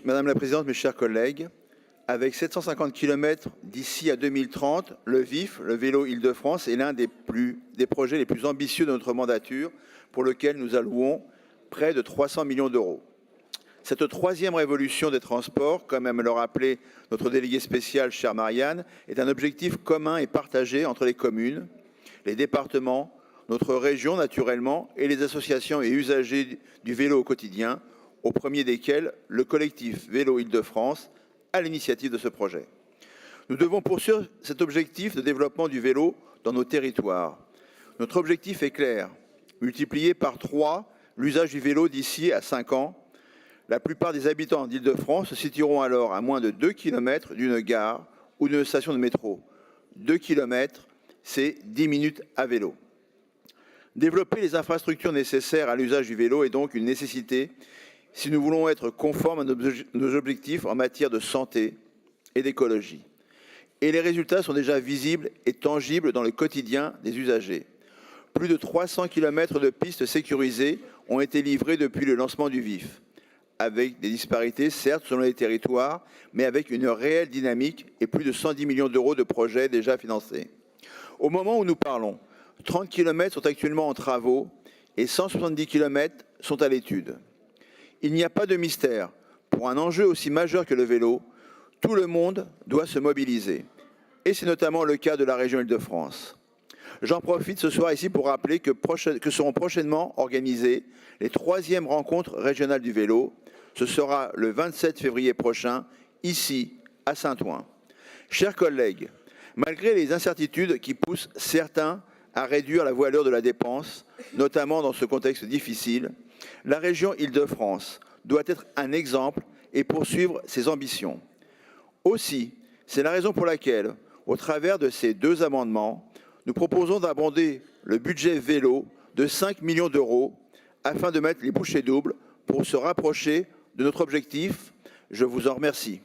Madame la Présidente, mes chers collègues, avec 750 km d'ici à 2030, le VIF, le Vélo Île-de-France, est l'un des projets les plus ambitieux de notre mandature, pour lequel nous allouons près de 300 millions d'euros. Cette troisième révolution des transports, comme aime le rappeler notre délégué spécial, chère Marianne, est un objectif commun et partagé entre les communes, les départements, notre région naturellement, et les associations et usagers du vélo au quotidien, au premier desquels le collectif Vélo Île-de-France, à l'initiative de ce projet. Nous devons poursuivre cet objectif de développement du vélo dans nos territoires. Notre objectif est clair, multiplier par 3 l'usage du vélo d'ici à 5 ans. La plupart des habitants d'Île-de-France se situeront alors à moins de 2 km d'une gare ou d'une station de métro. 2 km, c'est 10 minutes à vélo. Développer les infrastructures nécessaires à l'usage du vélo est donc une nécessité si nous voulons être conformes à nos objectifs en matière de santé et d'écologie. Et les résultats sont déjà visibles et tangibles dans le quotidien des usagers. Plus de 300 km de pistes sécurisées ont été livrées depuis le lancement du VIF, avec des disparités certes selon les territoires, mais avec une réelle dynamique et plus de 110 millions d'euros de projets déjà financés. Au moment où nous parlons, 30 km sont actuellement en travaux et 170 km sont à l'étude. Il n'y a pas de mystère. Pour un enjeu aussi majeur que le vélo, tout le monde doit se mobiliser. Et c'est notamment le cas de la région Île-de-France. J'en profite ce soir ici pour rappeler que seront prochainement organisées les 3e rencontres régionales du vélo. Ce sera le 27 février prochain, ici, à Saint-Ouen. Chers collègues, malgré les incertitudes qui poussent certains à réduire la voilure de la dépense, notamment dans ce contexte difficile, la région Île-de-France doit être un exemple et poursuivre ses ambitions. Aussi, c'est la raison pour laquelle, au travers de ces 2 amendements, nous proposons d'abonder le budget vélo de 5 millions d'euros afin de mettre les bouchées doubles pour se rapprocher de notre objectif. Je vous en remercie.